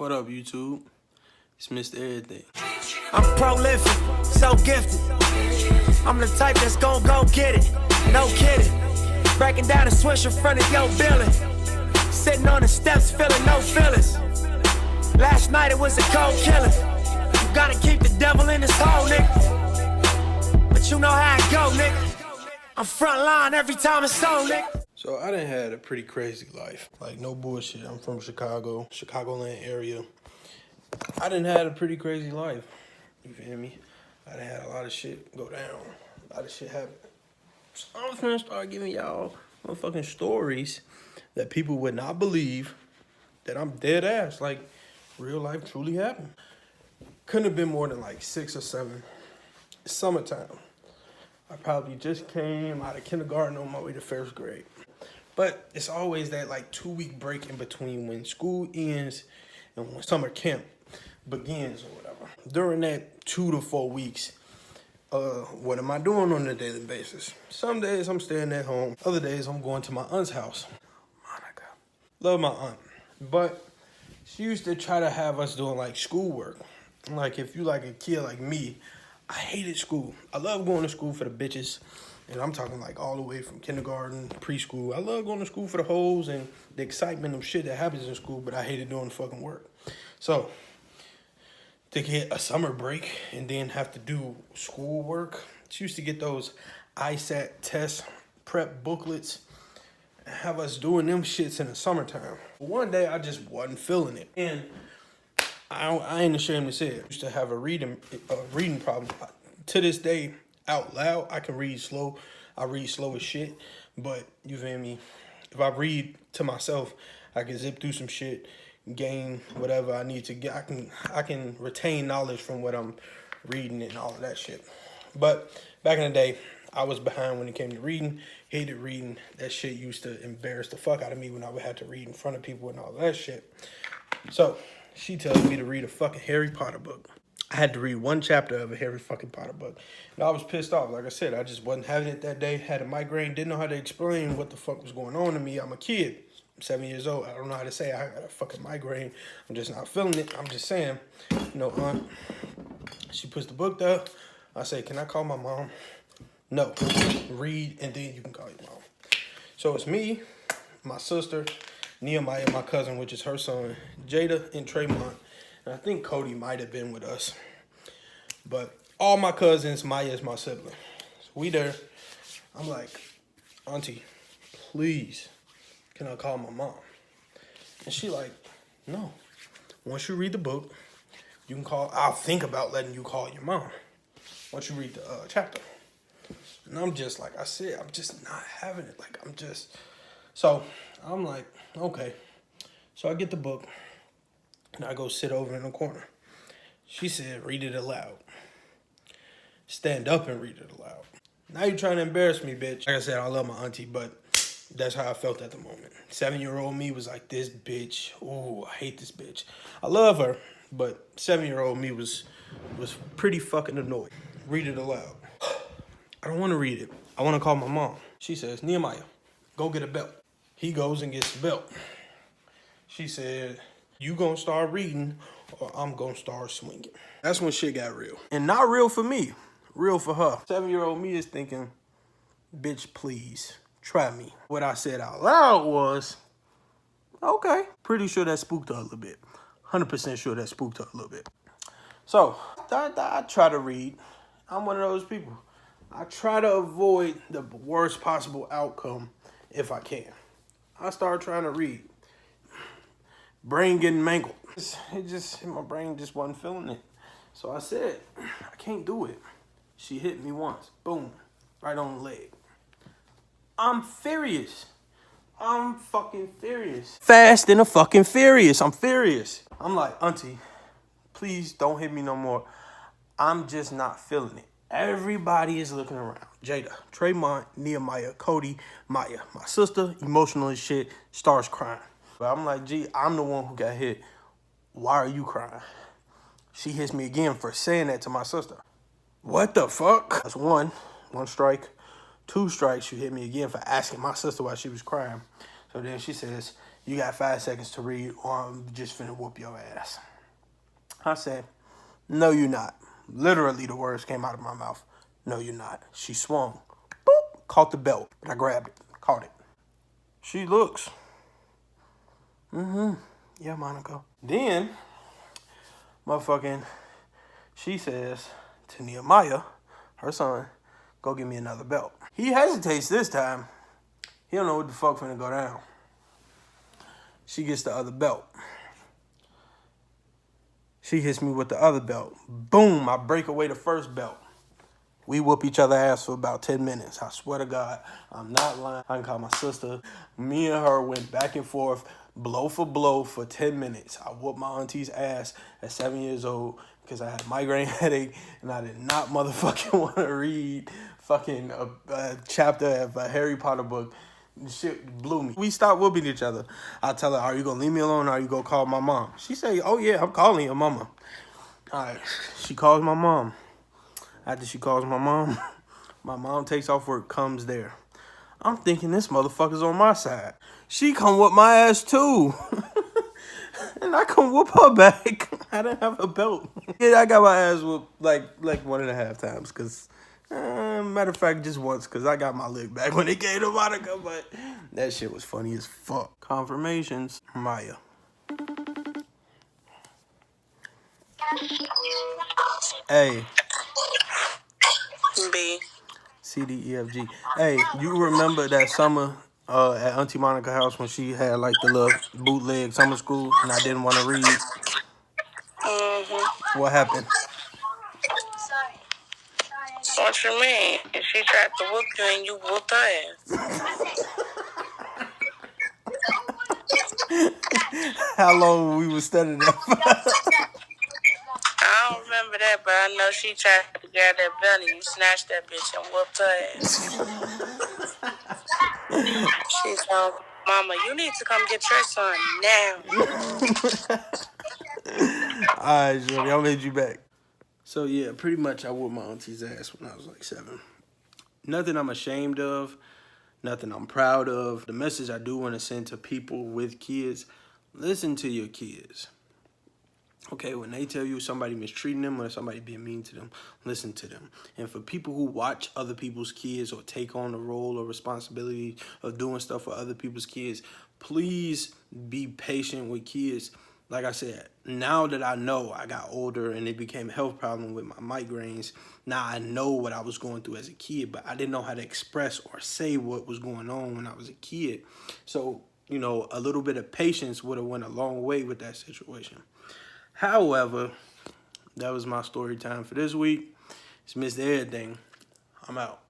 What up, YouTube? It's Mr. Everything. I'm prolific, so gifted. I'm the type that's gon' go get it. No kidding. Breaking down a switch in front of your building. Sitting on the steps, feeling no feelings. Last night it was a cold killing. You gotta keep the devil in his hole, nigga. But you know how it go, nigga. I'm front line every time it's on, nigga. So I done had a pretty crazy life. Like, no bullshit. I'm from Chicago, Chicagoland area. I done had a pretty crazy life. You feel me? I done had a lot of shit go down. A lot of shit happen. So I'm finna start giving y'all motherfucking stories that people would not believe that I'm dead ass. Like, real life truly happened. Couldn't have been more than like 6 or 7. It's summertime. I probably just came out of kindergarten on my way to 1st grade. But it's always that like 2-week break in between when school ends and when summer camp begins or whatever. During that 2 to 4 weeks, what am I doing on a daily basis? Some days I'm staying at home. Other days I'm going to my aunt's house. Monica. Love my aunt. But she used to try to have us doing like schoolwork. Like if you like a kid like me, I hated school. I love going to school for the bitches. And I'm talking like all the way from kindergarten, preschool. I love going to school for the hoes and the excitement of shit that happens in school, but I hated doing the fucking work. So to get a summer break and then have to do school work, she used to get those ISAT test prep booklets and have us doing them shits in the summertime. One day I just wasn't feeling it. And I ain't ashamed to say it. I used to have a reading problem. To this day, out loud, I can read slow. I read slow as shit. But, you feel me? If I read to myself, I can zip through some shit, gain whatever I need to get. I can retain knowledge from what I'm reading and all of that shit. But back in the day, I was behind when it came to reading. Hated reading. That shit used to embarrass the fuck out of me when I would have to read in front of people and all that shit. So she tells me to read a fucking Harry Potter book. I had to read 1 chapter of a Harry fucking Potter book. And I was pissed off. Like I said, I just wasn't having it that day. Had a migraine. Didn't know how to explain what the fuck was going on to me. I'm a kid. I'm 7 years old. I don't know how to say I got a fucking migraine. I'm just not feeling it. I'm just saying, you know, aunt. She puts the book there. I say, can I call my mom? No. Read, and then you can call your mom. So it's me, my sister, Nehemiah, my cousin, which is her son, Jada, and Tremont. And I think Cody might have been with us. But all my cousins, Maya is my sibling. So we there. I'm like, auntie, please, can I call my mom? And she like, no. Once you read the book, you can call. I'll think about letting you call your mom. Once you read the chapter. And I'm just like I said, I'm just not having it. Like I'm just. So I'm like, okay. So I get the book. And I go sit over in the corner. She said, read it aloud. Stand up and read it aloud. Now you're trying to embarrass me, bitch. Like I said, I love my auntie, but that's how I felt at the moment. 7-year-old me was like, this bitch. Ooh, I hate this bitch. I love her, but 7-year-old me was pretty fucking annoyed. Read it aloud. I don't want to read it. I want to call my mom. She says, Nehemiah, go get a belt. He goes and gets the belt. She said, you gonna start reading or I'm gonna start swinging. That's when shit got real. And not real for me, real for her. 7-year-old me is thinking, bitch, please, try me. What I said out loud was, okay. Pretty sure that spooked her a little bit. 100% sure that spooked her a little bit. So, I try to read. I'm one of those people. I try to avoid the worst possible outcome if I can. I start trying to read. Brain getting mangled. My brain just wasn't feeling it. So I said, I can't do it. She hit me once. Boom. Right on the leg. I'm furious. I'm fucking furious. Fast and a fucking furious. I'm furious. I'm like, auntie, please don't hit me no more. I'm just not feeling it. Everybody is looking around. Jada, Tremont, Nehemiah, Cody, Maya. My sister, emotional as shit, starts crying. But I'm like, gee, I'm the one who got hit. Why are you crying? She hits me again for saying that to my sister. What the fuck? That's one strike. 2 strikes, she hit me again for asking my sister why she was crying. So then she says, you got 5 seconds to read or I'm just finna whoop your ass. I said, no, you're not. Literally, the words came out of my mouth. No, you're not. She swung. Boop. Caught the belt. I grabbed it. Caught it. She looks. Yeah, Monica. Then, motherfucking, she says to Nehemiah, her son, go get me another belt. He hesitates this time. He don't know what the fuck finna go down. She gets the other belt. She hits me with the other belt. Boom, I break away the first belt. We whoop each other ass for about 10 minutes. I swear to God, I'm not lying. I can call my sister. Me and her went back and forth, blow for 10 minutes. I whooped my auntie's ass at 7 years old because I had a migraine headache and I did not motherfucking want to read fucking a chapter of a Harry Potter book. Shit blew me. We stopped whooping each other. I tell her, are you going to leave me alone or are you going to call my mom? She say, oh yeah, I'm calling your mama. All right, she calls my mom. After she calls my mom takes off work, comes there. I'm thinking this motherfucker's on my side. She come whoop my ass too. And I come whoop her back. I didn't have a belt. Yeah, I got my ass whooped like 1.5 times. Cause, matter of fact, just once. Cause I got my leg back when it came to Monica. But that shit was funny as fuck. Confirmations. Maya. A. B. C, D, E, F, G. Hey, you remember that summer at Auntie Monica's house when she had like the little bootleg summer school and I didn't want to read? What happened? What you mean? If she tried to whoop you and you whooped her ass. How long we was studying that for? I don't remember that, but I know she tried to grab that belt and you snatched that bitch and whooped her ass. She told Mama, you need to come get your son now. Alright, Shorty, I'll hit you back. So yeah, pretty much I whooped my auntie's ass when I was like 7. Nothing I'm ashamed of, nothing I'm proud of. The message I do want to send to people with kids, listen to your kids. Okay, when they tell you somebody mistreating them or somebody being mean to them, listen to them. And for people who watch other people's kids or take on the role or responsibility of doing stuff for other people's kids, please be patient with kids. Like I said, now that I know I got older and it became a health problem with my migraines, now I know what I was going through as a kid, but I didn't know how to express or say what was going on when I was a kid. So, you know, a little bit of patience would have went a long way with that situation. However, that was my story time for this week. It's Mr. Everything. I'm out.